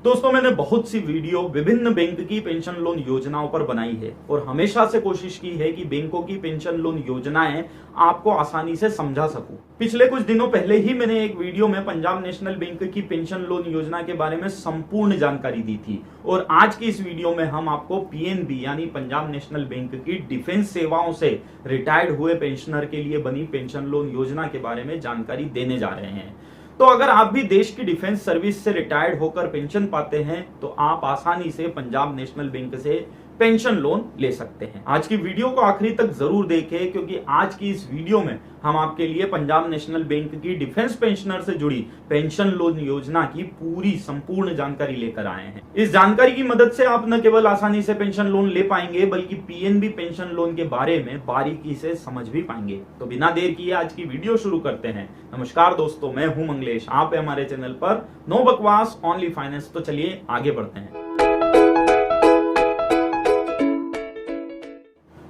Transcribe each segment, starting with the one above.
दोस्तों, मैंने बहुत सी वीडियो विभिन्न बैंक की पेंशन लोन योजनाओं पर बनाई है और हमेशा से कोशिश की है कि बैंकों की पेंशन लोन योजनाएं आपको आसानी से समझा सकूं। पिछले कुछ दिनों पहले ही मैंने एक वीडियो में पंजाब नेशनल बैंक की पेंशन लोन योजना के बारे में संपूर्ण जानकारी दी थी और आज की इस वीडियो में हम आपको पीएनबी यानी पंजाब नेशनल बैंक की डिफेंस सेवाओं से रिटायर्ड हुए पेंशनर के लिए बनी पेंशन लोन योजना के बारे में जानकारी देने जा रहे हैं। तो अगर आप भी देश की डिफेंस सर्विस से रिटायर्ड होकर पेंशन पाते हैं तो आप आसानी से पंजाब नेशनल बैंक से पेंशन लोन ले सकते हैं। आज की वीडियो को आखिरी तक जरूर देखें क्योंकि आज की इस वीडियो में हम आपके लिए पंजाब नेशनल बैंक की डिफेंस पेंशनर से जुड़ी पेंशन लोन योजना की पूरी संपूर्ण जानकारी लेकर आए हैं। इस जानकारी की मदद से आप न केवल आसानी से पेंशन लोन ले पाएंगे बल्कि पीएनबी पेंशन लोन के बारे में बारीकी से समझ भी पाएंगे। तो बिना देर किए आज की वीडियो शुरू करते हैं। नमस्कार दोस्तों, मैं हूं मंगलेश, आप है हमारे चैनल पर नो बकवास ओनली फाइनेंस। तो चलिए आगे बढ़ते हैं।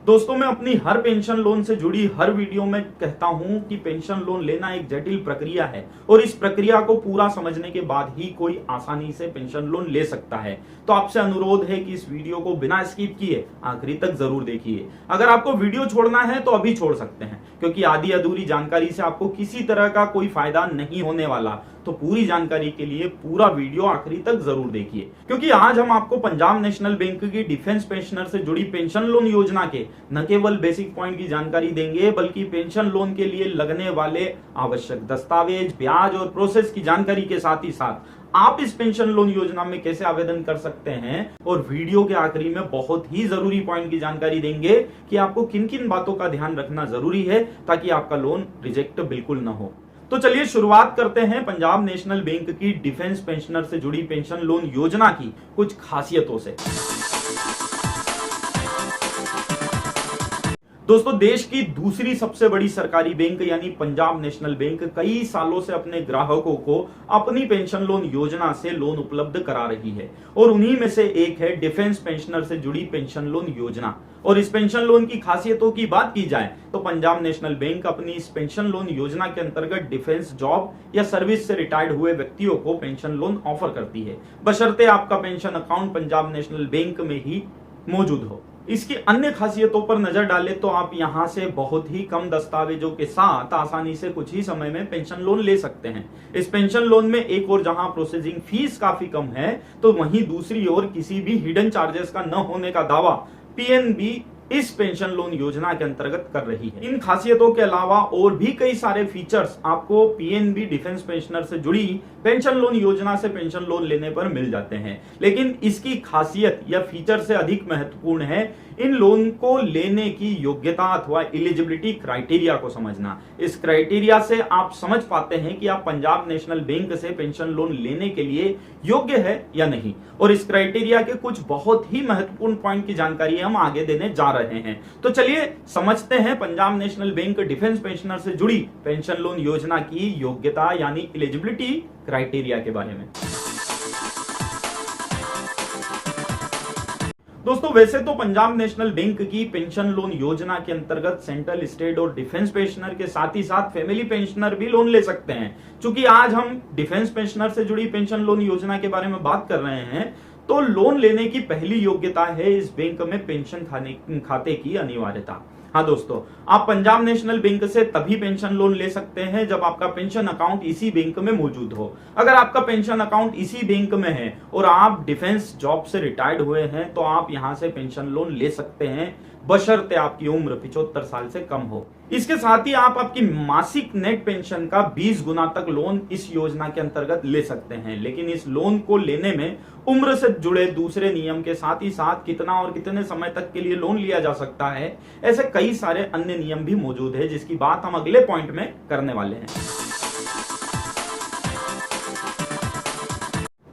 दोस्तों, मैं अपनी हर पेंशन लोन से जुड़ी हर वीडियो में कहता हूं कि पेंशन लोन लेना एक जटिल प्रक्रिया है और इस प्रक्रिया को पूरा समझने के बाद ही कोई आसानी से पेंशन लोन ले सकता है। तो आपसे अनुरोध है कि इस वीडियो को बिना स्किप किए आखिरी तक जरूर देखिए। अगर आपको वीडियो छोड़ना है तो अभी छोड़ सकते हैं क्योंकि आधी अधूरी जानकारी से आपको किसी तरह का कोई फायदा नहीं होने वाला। तो पूरी जानकारी के लिए पूरा वीडियो आखिरी तक जरूर देखिए क्योंकि आज हम आपको पंजाब नेशनल बैंक की डिफेंस पेंशनर से जुड़ी पेंशन लोन योजना के न केवल बेसिक पॉइंट की जानकारी देंगे बल्कि पेंशन लोन के लिए लगने वाले आवश्यक दस्तावेज, ब्याज और प्रोसेस की जानकारी के साथ ही साथ आप इस पेंशन लोन योजना में कैसे आवेदन कर सकते हैं और वीडियो के आखिरी में बहुत ही जरूरी पॉइंट की जानकारी देंगे कि आपको किन किन बातों का ध्यान रखना जरूरी है ताकि आपका लोन रिजेक्ट बिल्कुल न हो। तो चलिए शुरुआत करते हैं पंजाब नेशनल बैंक की डिफेंस पेंशनर से जुड़ी पेंशन लोन योजना की कुछ खासियतों से। दोस्तों, देश की दूसरी सबसे बड़ी सरकारी बैंक यानी पंजाब नेशनल बैंक कई सालों से अपने ग्राहकों को अपनी पेंशन लोन योजना से लोन उपलब्ध करा रही है और उन्हीं में से एक है डिफेंस पेंशनर से जुड़ी पेंशन लोन योजना। और इस पेंशन लोन की खासियतों की बात की जाए तो पंजाब नेशनल बैंक अपनी इस पेंशन लोन योजना के अंतर्गत डिफेंस जॉब या सर्विस से रिटायर्ड हुए व्यक्तियों को पेंशन लोन ऑफर करती है, बशर्ते आपका pension account Punjab national bank में ही मौजूद हो। इसकी अन्य खासियतों पर नजर डालें तो आप यहां से बहुत ही कम दस्तावेजों के साथ आसानी से कुछ ही समय में पेंशन लोन ले सकते हैं। इस पेंशन लोन में एक और जहां प्रोसेसिंग फीस काफी कम है तो वहीं दूसरी ओर किसी भी हिडन चार्जेस का न होने का दावा पीएनबी इस पेंशन लोन योजना के अंतर्गत कर रही है। इन खासियतों के अलावा और भी कई सारे फीचर्स आपको पीएनबी डिफेंस पेंशनर से जुड़ी पेंशन लोन योजना से पेंशन लोन लेने पर मिल जाते हैं, लेकिन इसकी खासियत या फीचर से अधिक महत्वपूर्ण है इन लोन को लेने की योग्यता अथवा एलिजिबिलिटी क्राइटेरिया को समझना। इस क्राइटेरिया से आप समझ पाते हैं कि आप पंजाब नेशनल बैंक से पेंशन लोन लेने के लिए योग्य है या नहीं। और इस क्राइटेरिया के कुछ बहुत ही महत्वपूर्ण पॉइंट की जानकारी हम आगे देने जा रहे हैं। तो चलिए समझते हैं Punjab national bank defence pensioner से जुड़ी पेंशन लोन योजना की योग्यता यानी एलिजिबिलिटी क्राइटेरिया के बारे में। दोस्तों, वैसे तो पंजाब नेशनल बैंक की पेंशन लोन योजना के अंतर्गत सेंट्रल, स्टेट और डिफेंस पेंशनर के साथ ही साथ फैमिली पेंशनर भी लोन ले सकते हैं। चूंकि आज हम डिफेंस पेंशनर से जुड़ी पेंशन लोन योजना के बारे में बात कर रहे हैं तो लोन लेने की पहली योग्यता है इस बैंक में पेंशन खाते की अनिवार्यता। हाँ दोस्तों, आप पंजाब नेशनल बैंक से तभी पेंशन लोन ले सकते हैं जब आपका पेंशन अकाउंट इसी बैंक में मौजूद हो। अगर आपका पेंशन अकाउंट इसी बैंक में है और आप डिफेंस जॉब से रिटायर्ड हुए हैं तो आप यहां से पेंशन लोन ले सकते हैं बशर्ते आपकी उम्र 75 साल से कम हो। इसके साथ ही आप आपकी मासिक नेट पेंशन का 20 गुना तक लोन इस योजना के अंतर्गत ले सकते हैं। लेकिन इस लोन को लेने में उम्र से जुड़े दूसरे नियम के साथ ही साथ कितना और कितने समय तक के लिए लोन लिया जा सकता है, ऐसे कई सारे अन्य नियम भी मौजूद है जिसकी बात हम अगले पॉइंट में करने वाले हैं।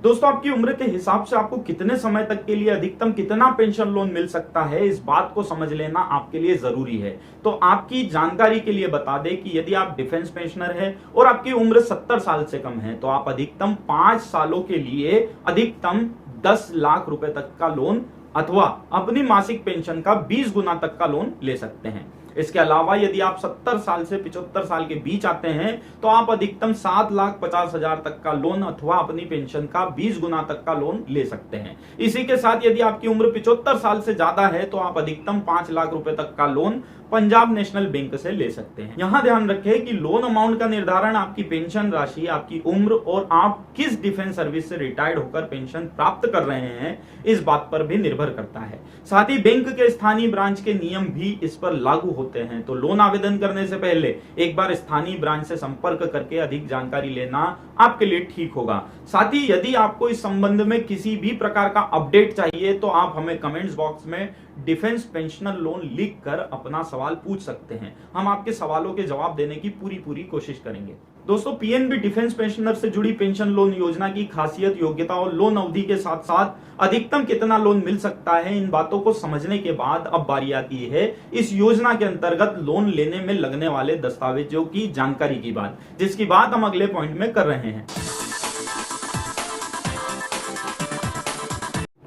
दोस्तों, आपकी उम्र के हिसाब से आपको कितने समय तक के लिए अधिकतम कितना पेंशन लोन मिल सकता है, इस बात को समझ लेना आपके लिए जरूरी है। तो आपकी जानकारी के लिए बता दें कि यदि आप डिफेंस पेंशनर हैं और आपकी उम्र 70 साल से कम है तो आप अधिकतम 5 सालों के लिए अधिकतम 10 लाख रुपए तक का लोन अथवा अपनी मासिक पेंशन का 20 गुना तक का लोन ले सकते हैं। इसके अलावा यदि आप 70 साल से 75 साल के बीच आते हैं तो आप अधिकतम 7,50,000 तक का लोन अथवा अपनी पेंशन का 20 गुना तक का लोन ले सकते हैं। इसी के साथ यदि आपकी उम्र 75 साल से ज्यादा है तो आप अधिकतम 5 लाख रुपए तक का लोन पंजाब नेशनल बैंक से ले सकते हैं। यहां ध्यान रखें कि लोन अमाउंट का निर्धारण आपकी पेंशन राशि, आपकी उम्र और आप किस डिफेंस सर्विस से रिटायर्ड होकर पेंशन प्राप्त कर रहे हैं इस बात पर भी निर्भर करता है। साथ ही बैंक के स्थानीय ब्रांच के नियम भी इस पर लागू होते हैं। तो लोन आवेदन करने से पहले एक बार स्थानीय ब्रांच से संपर्क करके अधिक जानकारी लेना आपके लिए ठीक होगा। साथ ही यदि आपको इस संबंध में किसी भी प्रकार का अपडेट चाहिए तो आप हमें कमेंट्स बॉक्स में डिफेंस पेंशनर लोन लिख कर अपना सवाल पूछ सकते हैं। हम आपके सवालों के जवाब देने की पूरी कोशिश करेंगे। दोस्तों, पीएनबी डिफेंस पेंशनर से जुड़ी पेंशन लोन योजना की खासियत, योग्यता और लोन अवधि के साथ साथ अधिकतम कितना लोन मिल सकता है, इन बातों को समझने के बाद अब बारी आती है इस योजना के अंतर्गत लोन लेने में लगने वाले दस्तावेजों की जानकारी की बात, जिसकी बात हम अगले पॉइंट में कर रहे हैं।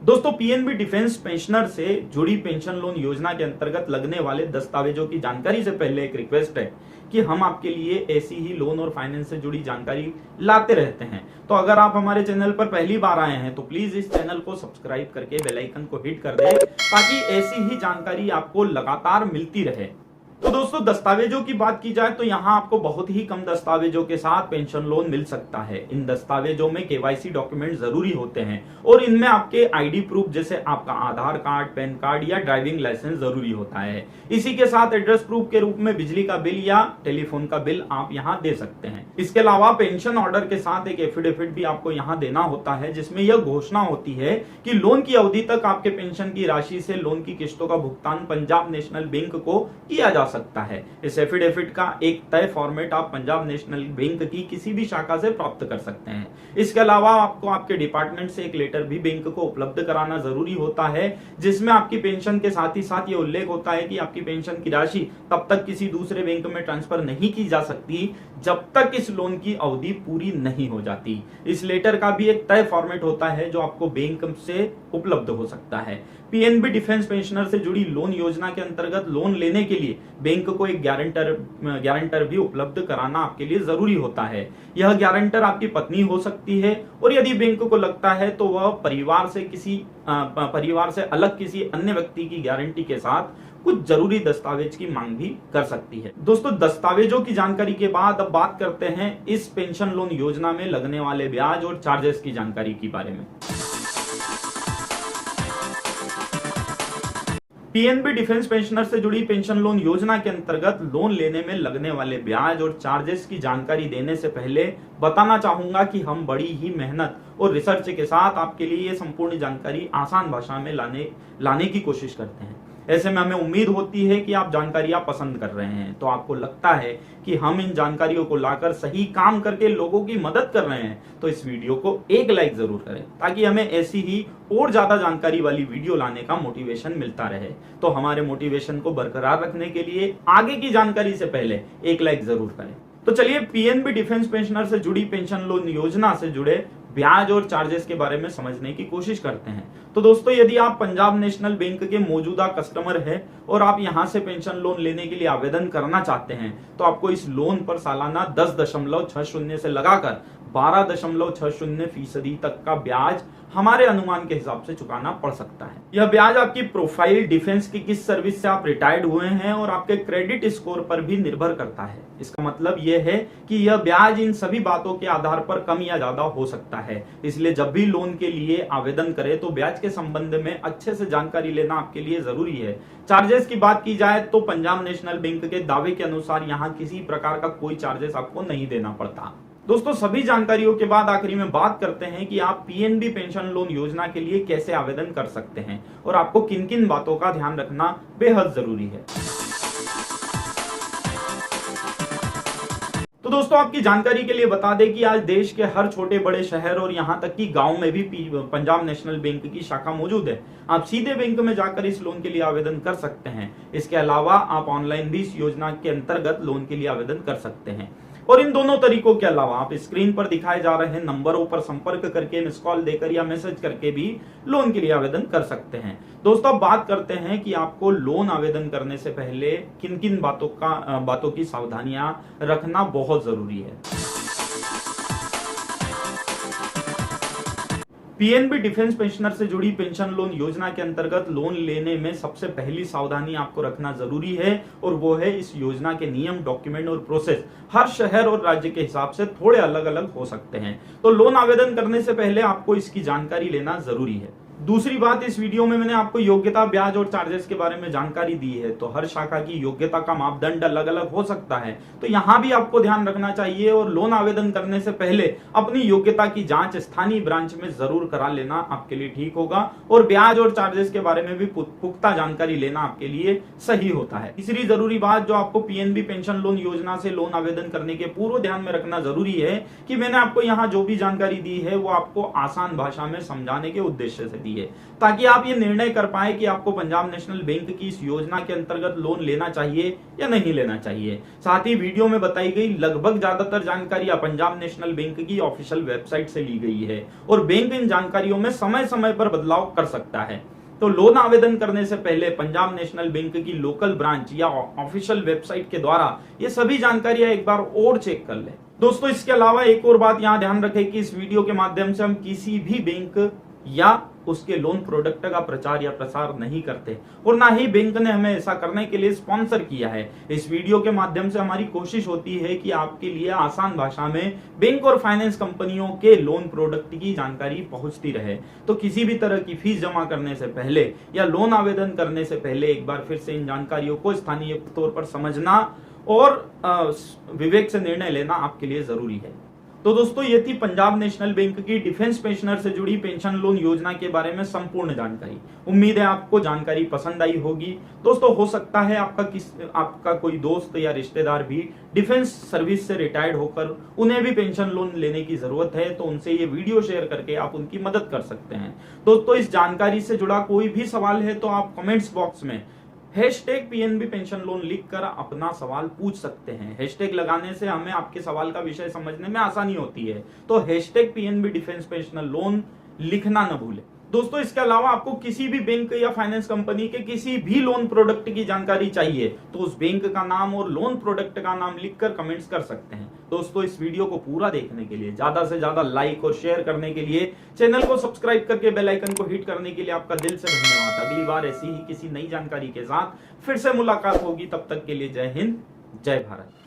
दोस्तों, पीएनबी डिफेंस पेंशनर से जुड़ी पेंशन लोन योजना के अंतर्गत लगने वाले दस्तावेजों की जानकारी से पहले एक रिक्वेस्ट है कि हम आपके लिए ऐसी ही लोन और फाइनेंस से जुड़ी जानकारी लाते रहते हैं। तो अगर आप हमारे चैनल पर पहली बार आए हैं तो प्लीज इस चैनल को सब्सक्राइब करके बेल आइकन को हिट कर दें ताकि ऐसी ही जानकारी आपको लगातार मिलती रहे। तो दोस्तों, दस्तावेजों की बात की जाए तो यहाँ आपको बहुत ही कम दस्तावेजों के साथ पेंशन लोन मिल सकता है। इन दस्तावेजों में केवाईसी डॉक्यूमेंट जरूरी होते हैं और इनमें आपके आईडी प्रूफ जैसे आपका आधार कार्ड, पैन कार्ड या ड्राइविंग लाइसेंस जरूरी होता है। इसी के साथ एड्रेस प्रूफ के रूप में बिजली का बिल या टेलीफोन का बिल आप यहाँ दे सकते हैं। इसके अलावा पेंशन ऑर्डर के साथ एक एफिडेविट भी आपको यहाँ देना होता है जिसमें यह घोषणा होती है कि लोन की अवधि तक आपके पेंशन की राशि से लोन की किस्तों का भुगतान पंजाब नेशनल बैंक को किया जा सकता है। इस एफिडेविट का एक तय फॉर्मेट आप पंजाब नेशनल बैंक की किसी भी शाखा से प्राप्त कर सकते हैं। इसके अलावा आपको आपके डिपार्टमेंट से एक लेटर भी बैंक को उपलब्ध कराना जरूरी होता है जिसमें आपकी पेंशन के साथ ही साथ ये उल्लेख होता है कि आपकी पेंशन की राशि तब तक किसी दूसरे बैंक में ट्रांसफर नहीं की जा सकती जब तक इस लोन की अवधि पूरी नहीं हो जाती। इस लेटर का भी एक तय फॉर्मेट होता है जो आपको बैंक से उपलब्ध हो सकता है। पीएनबी डिफेंस पेंशनर से जुड़ी लोन योजना के अंतर्गत लोन लेने के लिए बैंक को एक गारंटर भी उपलब्ध कराना आपके लिए जरूरी होता है। यह गारंटर आपकी पत्नी हो सकती है और यदि बैंक को लगता है तो वह परिवार से अलग किसी अन्य व्यक्ति की गारंटी के साथ कुछ जरूरी दस्तावेज की मांग भी कर सकती है। दोस्तों, दस्तावेजों की जानकारी के बाद अब बात करते हैं इस पेंशन लोन योजना में लगने वाले ब्याज और चार्जेस की जानकारी के बारे में। पीएनबी डिफेंस पेंशनर से जुड़ी पेंशन लोन योजना के अंतर्गत लोन लेने में लगने वाले ब्याज और चार्जेस की जानकारी देने से पहले बताना चाहूंगा कि हम बड़ी ही मेहनत और रिसर्च के साथ आपके लिए ये संपूर्ण जानकारी आसान भाषा में लाने की कोशिश करते हैं। ऐसे में हमें उम्मीद होती है कि आप जानकारियां पसंद कर रहे हैं, तो आपको लगता है कि हम इन जानकारियों को लाकर सही काम करके लोगों की मदद कर रहे हैं, तो इस वीडियो को एक लाइक जरूर करें ताकि हमें ऐसी ही और ज्यादा जानकारी वाली वीडियो लाने का मोटिवेशन मिलता रहे। तो हमारे मोटिवेशन को बरकरार रखने के लिए आगे की जानकारी से पहले एक लाइक जरूर करें। तो चलिए पीएनबी डिफेंस पेंशनर से जुड़ी पेंशन लोन योजना से जुड़े ब्याज और चार्जेस के बारे में समझने की कोशिश करते हैं। तो दोस्तों, यदि आप पंजाब नेशनल बैंक के मौजूदा कस्टमर हैं और आप यहां से पेंशन लोन लेने के लिए आवेदन करना चाहते हैं तो आपको इस लोन पर सालाना 10.60 से लगाकर 12.60% तक का ब्याज हमारे अनुमान के हिसाब से चुकाना पड़ सकता है। यह ब्याज आपकी प्रोफाइल, डिफेंस की किस सर्विस से आप रिटायर्ड हुए हैं और आपके क्रेडिट स्कोर पर भी निर्भर करता है। इसका मतलब यह है कि यह ब्याज इन सभी बातों के आधार पर कम या ज्यादा हो सकता है। इसलिए जब भी लोन के लिए आवेदन करें तो ब्याज के संबंध में अच्छे से जानकारी लेना आपके लिए जरूरी है। चार्जेस की बात की जाए तो पंजाब नेशनल बैंक के दावे के अनुसार यहाँ किसी प्रकार का कोई चार्जेस आपको नहीं देना पड़ता। दोस्तों, सभी जानकारियों के बाद आखिरी में बात करते हैं कि आप पीएनबी पेंशन लोन योजना के लिए कैसे आवेदन कर सकते हैं और आपको किन किन बातों का ध्यान रखना बेहद जरूरी है। तो दोस्तों, आपकी जानकारी के लिए बता दें कि आज देश के हर छोटे बड़े शहर और यहां तक कि गांव में भी पंजाब नेशनल बैंक की शाखा मौजूद है। आप सीधे बैंक में जाकर इस लोन के लिए आवेदन कर सकते हैं। इसके अलावा आप ऑनलाइन भी इस योजना के अंतर्गत लोन के लिए आवेदन कर सकते हैं। और इन दोनों तरीकों के अलावा आप स्क्रीन पर दिखाए जा रहे नंबरों पर संपर्क करके, मिस कॉल देकर या मैसेज करके भी लोन के लिए आवेदन कर सकते हैं। दोस्तों, बात करते हैं कि आपको लोन आवेदन करने से पहले किन किन बातों की सावधानियां रखना बहुत जरूरी है। पीएनबी डिफेंस पेंशनर से जुड़ी पेंशन लोन योजना के अंतर्गत लोन लेने में सबसे पहली सावधानी आपको रखना जरूरी है, और वो है इस योजना के नियम, डॉक्यूमेंट और प्रोसेस हर शहर और राज्य के हिसाब से थोड़े अलग अलग हो सकते हैं। तो लोन आवेदन करने से पहले आपको इसकी जानकारी लेना जरूरी है। दूसरी बात, इस वीडियो में मैंने आपको योग्यता, ब्याज और चार्जेस के बारे में जानकारी दी है। तो हर शाखा की योग्यता का मापदंड अलग अलग हो सकता है, तो यहाँ भी आपको ध्यान रखना चाहिए। और लोन आवेदन करने से पहले अपनी योग्यता की जांच स्थानीय ब्रांच में जरूर करा लेना आपके लिए ठीक होगा, और ब्याज और चार्जेस के बारे में भी पुख्ता जानकारी लेना आपके लिए सही होता है। तीसरी जरूरी बात जो आपको पीएनबी पेंशन लोन योजना से लोन आवेदन करने के पूर्व ध्यान में रखना जरूरी है कि मैंने आपको यहाँ जो भी जानकारी दी है वो आपको आसान भाषा में समझाने के उद्देश्य से दी है, ताकि आप ये निर्णय कर पाए कि आपको पंजाब नेशनल बैंक की इस योजना के अंतर्गत लोन लेना चाहिए या नहीं लेना चाहिए। साथ ही वीडियो में बताई गई लगभग ज्यादातर जानकारियां पंजाब नेशनल बैंक की ऑफिशियल वेबसाइट से ली गई है, और बैंक इन जानकारियों में समय समय पर बदलाव कर सकता है। तो लोन आवेदन करने से पहले पंजाब नेशनल बैंक की लोकल ब्रांच या ऑफिशियल वेबसाइट के द्वारा ये सभी जानकारियां एक बार और चेक कर लें। दोस्तों, इसके अलावा एक और बात यहाँ ध्यान रखें कि इस वीडियो के माध्यम से हम किसी भी बैंक या उसके लोन प्रोडक्ट का प्रचार या प्रसार नहीं करते, और ना ही बैंक ने हमें ऐसा करने के लिए स्पॉन्सर किया है। इस वीडियो के माध्यम से हमारी कोशिश होती है कि आपके लिए आसान भाषा में बैंक और फाइनेंस कंपनियों के लोन प्रोडक्ट की जानकारी पहुंचती रहे। तो किसी भी तरह की फीस जमा करने से पहले या लोन आवेदन करने से पहले एक बार फिर से इन जानकारियों को स्थानीय तौर पर समझना और विवेक से निर्णय लेना आपके लिए जरूरी है। तो दोस्तों, ये थी पंजाब नेशनल बैंक की डिफेंस पेंशनर से जुड़ी पेंशन लोन योजना के बारे में संपूर्ण जानकारी। उम्मीद है आपको जानकारी पसंद आई होगी। दोस्तों, हो सकता है आपका कोई दोस्त या रिश्तेदार भी डिफेंस सर्विस से रिटायर्ड होकर उन्हें भी पेंशन लोन लेने की जरूरत है, तो उनसे ये वीडियो शेयर करके आप उनकी मदद कर सकते हैं। दोस्तों, इस जानकारी से जुड़ा कोई भी सवाल है तो आप कमेंट्स बॉक्स में #PNB पेंशन लोन लिखकर अपना सवाल पूछ सकते हैं। हैशटैग लगाने से हमें आपके सवाल का विषय समझने में आसानी होती है। तो #PNB डिफेंस पेंशनर लोन लिखना न भूलें। दोस्तों, इसके अलावा आपको किसी भी बैंक या फाइनेंस कंपनी के किसी भी लोन प्रोडक्ट की जानकारी चाहिए तो उस बैंक का नाम और लोन प्रोडक्ट का नाम लिखकर कमेंट्स कर सकते हैं। दोस्तों, इस वीडियो को पूरा देखने के लिए, ज्यादा से ज्यादा लाइक और शेयर करने के लिए, चैनल को सब्सक्राइब करके बेल आइकन को हिट करने के लिए आपका दिल से धन्यवाद। अगली बार ऐसी ही किसी नई जानकारी के साथ फिर से मुलाकात होगी। तब तक के लिए जय हिंद, जय भारत।